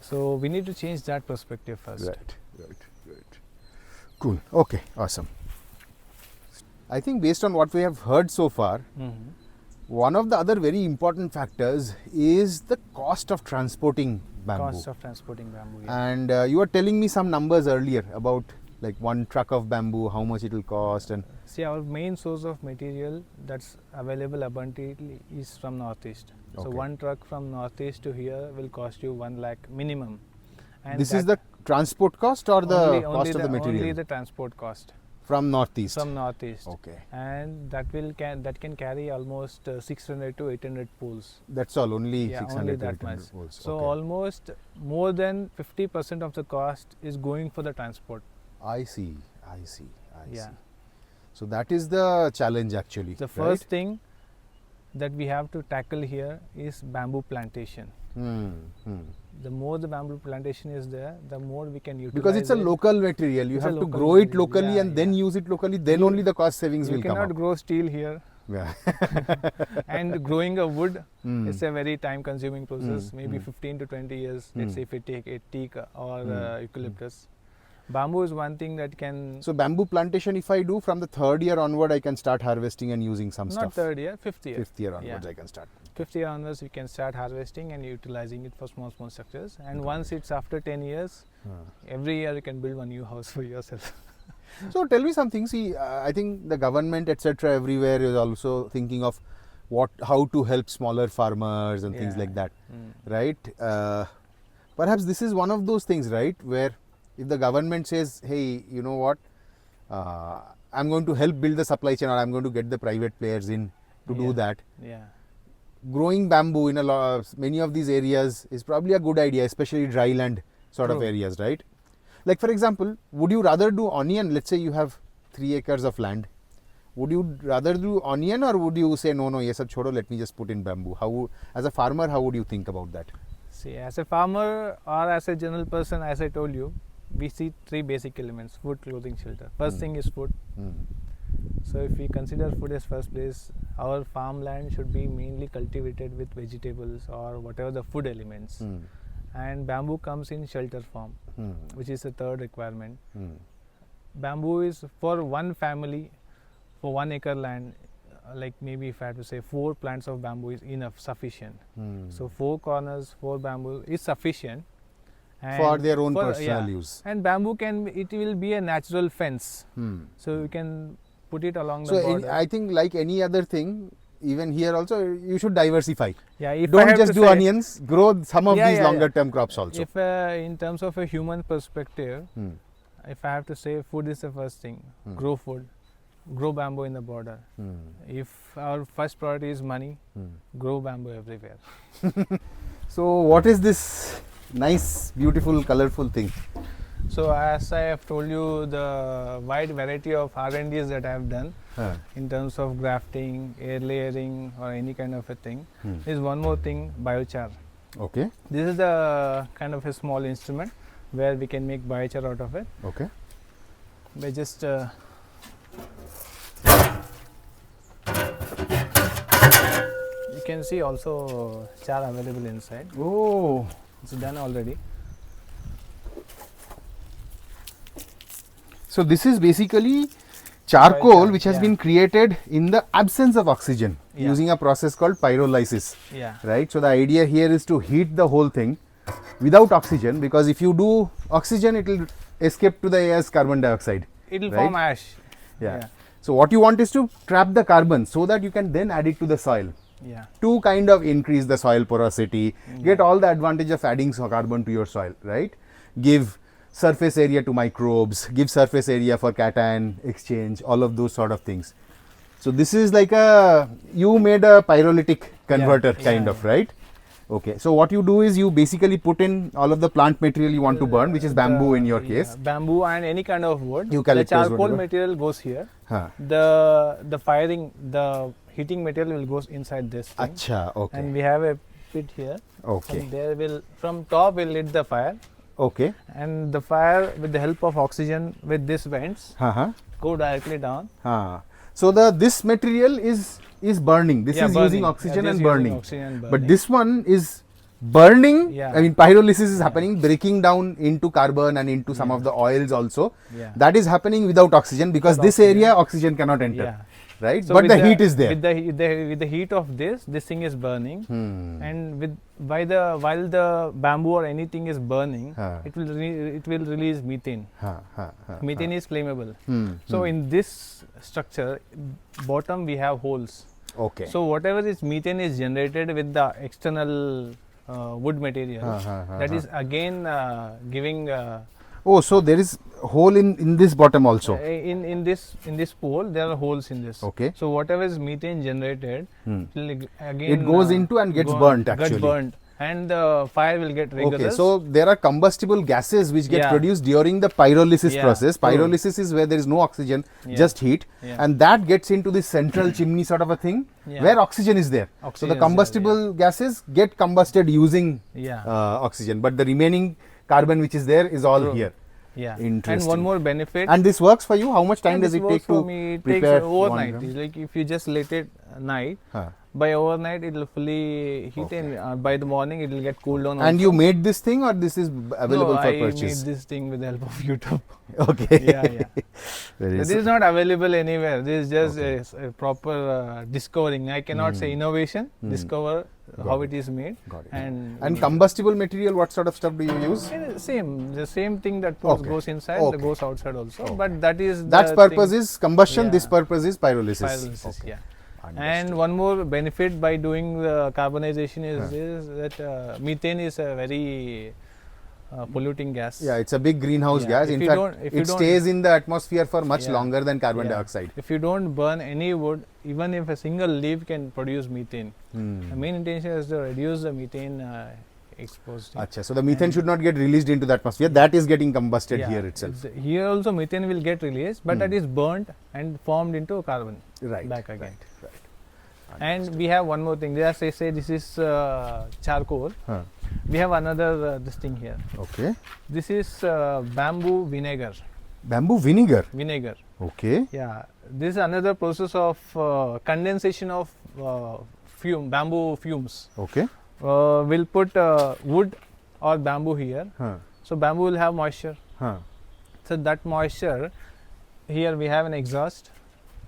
So we need to change that perspective first. Right. Cool. Okay. Awesome. I think based on what we have heard so far, one of the other very important factors is the cost of transporting bamboo. Cost of transporting bamboo. Yeah. And you were telling me some numbers earlier about like one truck of bamboo, how much it will cost, and see, our main source of material that's available abundantly is from Northeast. Okay. So one truck from Northeast to here will cost you 1 lakh minimum. And this is the transport cost or the cost of the material? Only the transport cost. From Northeast? From Northeast. Okay. And that can carry almost 600 to 800 poles. That's all, only 600 only to that 800 much. poles. So almost more than 50% of the cost is going for the transport. I see. So that is the challenge actually. The first thing that we have to tackle here is bamboo plantation. The more the bamboo plantation is there, the more we can utilize. Because it's a local material, you have to grow it locally and then use it locally, then only the cost savings will come up. You cannot grow steel here. Yeah. And growing a wood is a very time consuming process, maybe 15 to 20 years. Let's say if we take a teak or eucalyptus. Bamboo is one thing that can... So bamboo plantation, if I do, from the 3rd year onward, I can start harvesting and using some stuff. Not 3rd year, 5th year. 5th year onwards I can start. 5th year onwards, you can start harvesting and utilizing it for small structures. And once it's after 10 years, every year you can build one new house for yourself. So tell me something. See, I think the government, etc., everywhere is also thinking of how to help smaller farmers and things like that, right? Perhaps this is one of those things, right, where if the government says, hey, you know what, I'm going to help build the supply chain, or I'm going to get the private players in to do that. Growing bamboo in many of these areas is probably a good idea, especially dry land sort of areas, right? Like for example, would you rather do onion? Let's say you have 3 acres of land. Would you rather do onion, or would you say, no, ye sab chodo, let me just put in bamboo? As a farmer, how would you think about that? See, as a farmer or as a general person, as I told you, we see 3 basic elements: food, clothing, shelter. First thing is food. So if we consider food as first place, our farmland should be mainly cultivated with vegetables or whatever the food elements. And bamboo comes in shelter form, which is the 3rd requirement. Bamboo is for one family, for 1 acre land, like maybe if I have to say 4 plants of bamboo is enough, sufficient. So 4 corners, 4 bamboo is sufficient. for their own for- personal yeah. use. And bamboo it will be a natural fence. So you can put it along So the border. I think like any other thing, even here also you should diversify. Yeah, if I Don't have just to do say- onions, grow some of Yeah, these yeah, longer yeah. term crops also. If in terms of a human perspective, if I have to say, food is the first thing. Grow food, grow bamboo in the border. If our first priority is money, grow bamboo everywhere. So what is this nice, beautiful, colorful thing? So as I have told you, the wide variety of R&Ds that I have done in terms of grafting, air layering, or any kind of a thing, is one more thing, biochar. Okay. This is the kind of a small instrument where we can make biochar out of it. Okay. By just you can see also char available inside. Oh. It's done already. So this is basically charcoal Biochar, which has yeah. been created in the absence of oxygen Yeah. using a process called pyrolysis. Yeah. Right. So the idea here is to heat the whole thing without oxygen, because if you do oxygen, it will escape to the air as carbon dioxide. It will Right. form ash. Yeah. So what you want is to trap the carbon so that you can then add it to the soil Yeah. to kind of increase the soil porosity, get all the advantage of adding carbon to your soil, right? Give surface area to microbes, give surface area for cation exchange, all of those sort of things. So this is like you made a pyrolytic converter kind of, right? Okay. So what you do is you basically put in all of the plant material you want to burn, which is bamboo in your case. Bamboo and any kind of wood. Eucalyptus, the charcoal whatever. material goes here. Huh. The heating material will go inside this thing. Acha, okay. And we have a pit here. Okay. And there will, from top we'll lit the fire. Okay. And the fire, with the help of oxygen with these vents, Uh-huh. go directly down. So this material is burning. This is burning. using oxygen this and is burning. using oxygen and But burning. this one is burning. Yeah. I mean, pyrolysis is happening, breaking down into carbon and into some of the oils also. Yeah. That is happening without oxygen, because Without this oxygen. area oxygen cannot enter. Yeah. Right? So But with the heat is there. With the heat of this thing is burning, and while the bamboo or anything is burning, it will release methane. Methane is flammable. So in this structure, bottom we have holes. Okay. So whatever is methane is generated with the external wood material, that is again giving. Oh, so there is hole in this bottom also. In this pole there are holes in this. Okay. So whatever is methane generated, will again It goes into and gets burnt actually. Gets burnt, and the fire will get rigorous. Okay, so there are combustible gases which get Yeah. produced during the pyrolysis Yeah, process. true. Pyrolysis is where there is no oxygen, Yeah. just heat, Yeah. and that gets into this central chimney sort of a thing Yeah. where oxygen is there. So Oxygen the is there, combustible gases get combusted using Yeah. oxygen, but the remaining carbon which is there is all True. here. Yeah. Interesting. And one more benefit. And this works for you? How much time and does this it works take for to me, it prepare takes overnight. 1 gram? It's like if you just let it night, Huh. by overnight it will fully heat, and by the morning it will get cooled down. And also. you made this thing, or this is available no, for I purchase? made this thing with the help of YouTube. Okay. Yeah. Very This is not available anywhere. This is just a proper discovering. I cannot say innovation. Discover how it is made. Got it. And combustible material, what sort of stuff do you use? the same thing that goes inside, Okay. goes outside also. But that is That the purpose thing. is combustion, Yeah. this purpose is pyrolysis. Pyrolysis, yeah. Understood. And one more benefit by doing the carbonization is that methane is a very polluting gas. Yeah, it's a big greenhouse Yeah. gas. If In you fact, don't- if you it don't- stays in the atmosphere for much Yeah. longer than carbon Yeah. dioxide. If you don't burn any wood, even if a single leaf can produce methane. The main intention is to reduce the methane exposed. Acha, so the methane should not get released into the atmosphere. That is getting combusted Yeah, here itself. Here also methane will get released, but that is burnt and formed into carbon Right. back again. Right. And we have one more thing. As I say, this is charcoal. Huh. We have another this thing here. Okay. This is bamboo vinegar. Bamboo vinegar. Vinegar. Okay. Yeah. This is another process of condensation of bamboo fumes. Okay. We'll put wood or bamboo here. Huh. So bamboo will have moisture. Huh. So that moisture, here we have an exhaust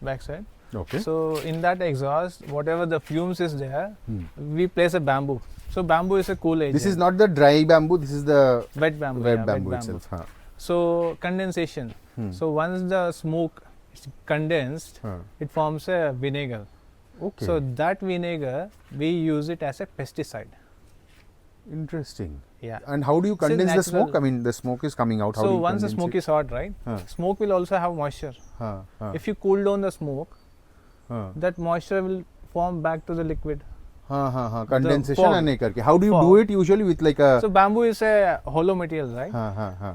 backside. Okay. So in that exhaust, whatever the fumes is there, we place a bamboo. So bamboo is a cool agent. This is not the dry bamboo, this is the wet bamboo. wet yeah, bamboo wet itself. Huh. So condensation. So once the smoke is condensed, it forms a vinegar. Okay. So that vinegar, we use it as a pesticide. Interesting. Yeah. And how do you It's a condense the smoke? I natural- mean, the smoke is coming out. How do So you once the condense smoke it? is hot, right? Smoke will also have moisture. If you cool down the smoke, that moisture will form back to the liquid. Condensation fog. and एक करके. How do you do Fog. it usually with like a? So bamboo is a hollow material, right?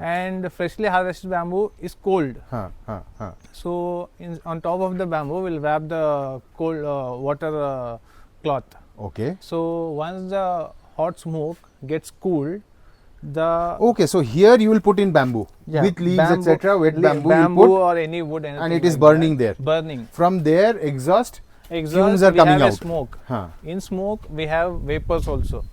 And freshly harvested bamboo is cold. So on top of the bamboo, we'll wrap the cold water cloth. Okay. So once the hot smoke gets cooled, the Okay, so here you will put in bamboo with leaves, bamboo- etc. Wet bamboo, bamboo you put, or any wood, and it is like burning that. there. Burning. From there, exhaust. Exhaust, Fumes are we coming have out. a smoke. Huh. In smoke, we have vapors also.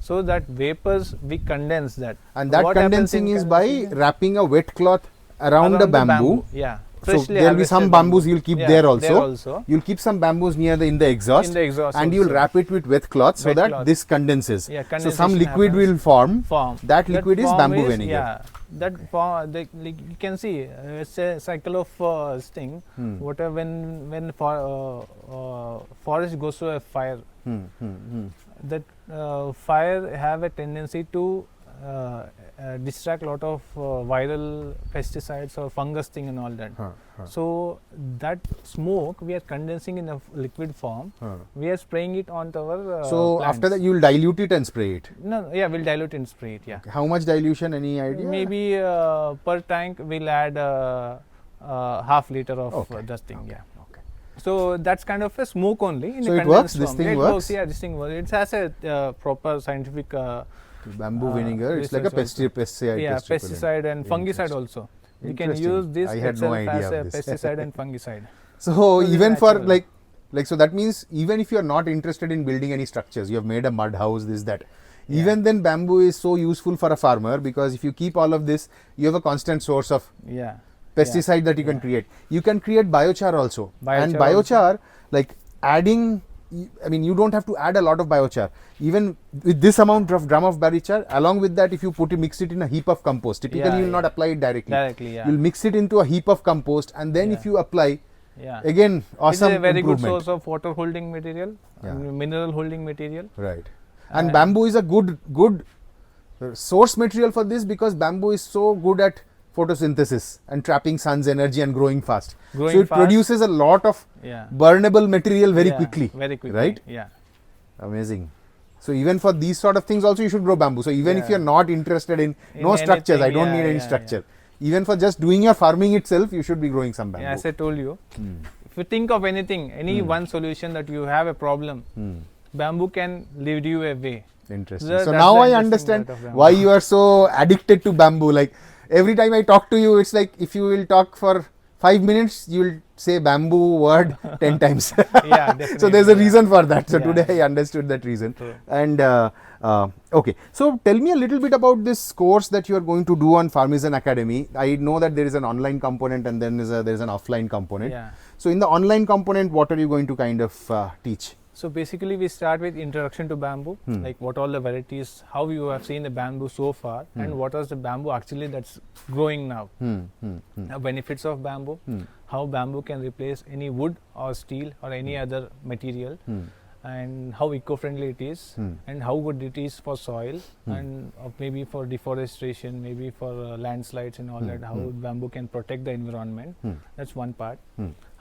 So that vapors, we condense that. And that What happens condensing in is by condensation? wrapping a wet cloth around the bamboo. Yeah. So Freshly there will be some harvested bamboos you'll keep Yeah, there also. also. You'll keep some bamboos near the in the exhaust. In the exhaust and you'll also. wrap it with wet cloth so Wet that cloth. this condenses. Yeah, So some condensation liquid happens. will form. Form. That liquid is form bamboo vinegar. Yeah, that form, like you can see, it's a cycle of this thing. Whatever when forest goes to a fire, that fire have a tendency to distract a lot of viral pesticides or fungus thing and all that. So that smoke we are condensing in a liquid form. We are spraying it onto our So plants. after that you will dilute it and spray it. No, yeah, we'll dilute and spray it. Yeah. How much dilution? Any idea? Maybe per tank we'll add half liter of that thing. Yeah. So that's kind of a smoke only. In So a it works? condensed This form. thing Yeah, it works? Yeah, this thing works. It has a proper scientific. Bamboo vinegar. It's like a research pesticide. yeah, test equivalent. pesticide and fungicide also. You can Interesting. use this I had no itself idea as of a this. pesticide and fungicide. So Fully even for natural. like so that means even if you are not interested in building any structures, you have made a mud house, this that. Even then bamboo is so useful for a farmer because if you keep all of this, you have a constant source of Yeah. pesticide that you can create. You can create biochar also. And Biochar biochar, like adding, I mean, you don't have to add a lot of biochar. Even with this amount of gram of biochar, along with that, if you mix it in a heap of compost, typically Yeah, you will not apply it directly. Directly, yeah. You'll mix it into a heap of compost, and then if Yeah. you apply, Yeah. again, awesome It's a very improvement. good source of water holding material, Yeah. mineral holding material. Right. And bamboo is a good source material for this because bamboo is so good at photosynthesis and trapping sun's energy and growing fast. Growing so it fast. produces a lot of Yeah. burnable material very Yeah, quickly. Very quickly. Right? Yeah. Amazing. So even for these sort of things also you should grow bamboo. So even if Yeah. you're not interested in no structures, I anything, don't yeah, need any yeah, structure. Even for just doing your farming itself, you should be growing some bamboo. Yeah, as I told you, if you think of anything, any one solution that you have a problem, bamboo can lead you a way. Interesting. That's So the now I interesting understand part of bamboo. why you are so addicted to bamboo. Like every time I talk to you, it's like if you will talk for 5 minutes, you will say bamboo word 10 times. Yeah, definitely. So there's a yeah. reason for that. So Yeah. today I understood that reason. True. And okay, so tell me a little bit about this course that you are going to do on Farmizan Academy. I know that there is an online component and then there is an offline component. Yeah. So in the online component, what are you going to kind of teach? So basically, we start with introduction to bamboo, like what all the varieties, how you have seen the bamboo so far, and what is the bamboo actually that's growing now. The benefits of bamboo, how bamboo can replace any wood or steel or any other material, and how eco-friendly it is, and how good it is for soil, and maybe for deforestation, maybe for landslides and all that, how bamboo can protect the environment. That's one part.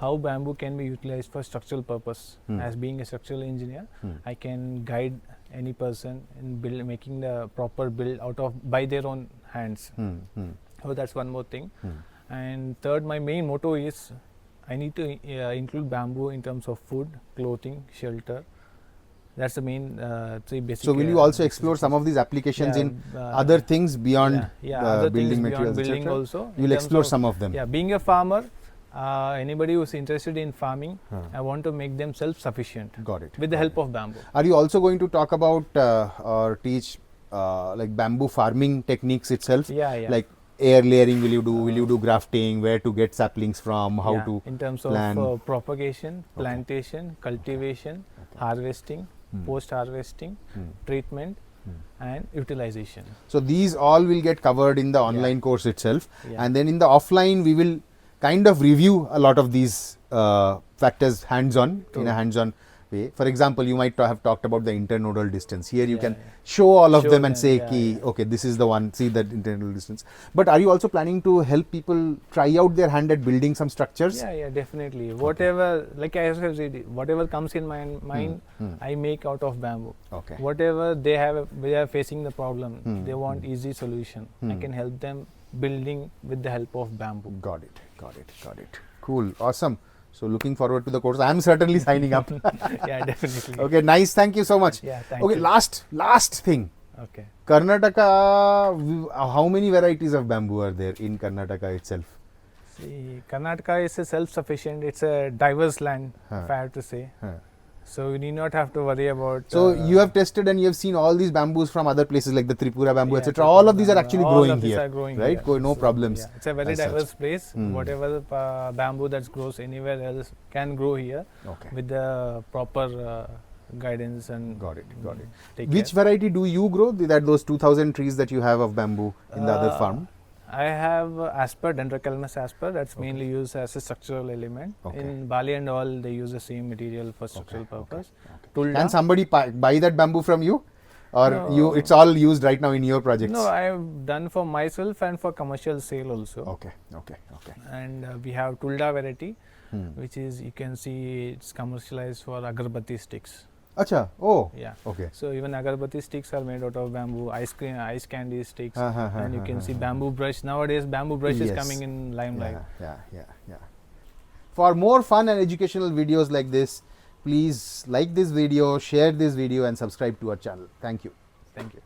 How bamboo can be utilized for structural purpose. As being a structural engineer, I can guide any person in making the proper build by their own hands. So that's one more thing. And third, my main motto is I need to include bamboo in terms of food, clothing, shelter. That's the main three basic. So will you also explore some of these applications in other things beyond other building things materials, beyond building etc.? also. You will explore some of them. Yeah, being a farmer, anybody who's interested in farming, I want to make them self-sufficient. Got it. With the help of bamboo. Are you also going to talk about or teach like bamboo farming techniques itself? Yeah. Like air layering will you do grafting, where to get saplings from, how to in terms plan? of propagation, plantation, cultivation, harvesting, post-harvesting, treatment, and utilization. So these all will get covered in the online course itself, and then in the offline we will kind of review a lot of these factors hands-on, in a hands-on way. For example, you might have talked about the internodal distance. Here you can show all of them and say, okay, this is the one, see that internal distance. But are you also planning to help people try out their hand at building some structures? Yeah, definitely. Whatever, like I said, whatever comes in my mind, I make out of bamboo. Okay. Whatever they are facing the problem, they want easy solution. I can help them building with the help of bamboo. Got it. Cool, awesome. So looking forward to the course. I am certainly signing up. Yeah, definitely. Okay, nice. Thank you so much. Yeah, thank you. Last thing. Okay. Karnataka, how many varieties of bamboo are there in Karnataka itself? See, Karnataka is a self-sufficient. It's a diverse land, if I have to say. So you need not have to worry about. So you have tested and you have seen all these bamboos from other places like the Tripura bamboo, etc. All of these are actually growing here, right? No problems. Yeah, it's a very diverse place. Whatever bamboo that grows anywhere else can grow here with the proper guidance and. Got it. Which variety do you grow? Those 2,000 trees that you have of bamboo in the other farm? I have asper, Dendrocalamus asper. That's mainly used as a structural element. In Bali and all, they use the same material for structural purpose. Can somebody buy that bamboo from you, or no, it's all used right now in your projects? No, I have done for myself and for commercial sale also. Okay. And we have Tulda variety, which is, you can see, it's commercialized for agarbatti sticks. Acha. Oh. Yeah. Okay. So even agarbatti sticks are made out of bamboo. Ice candy sticks, and you can see bamboo brush. Nowadays, bamboo brush is coming in limelight. Yeah. For more fun and educational videos like this, please like this video, share this video, and subscribe to our channel. Thank you. Thank you.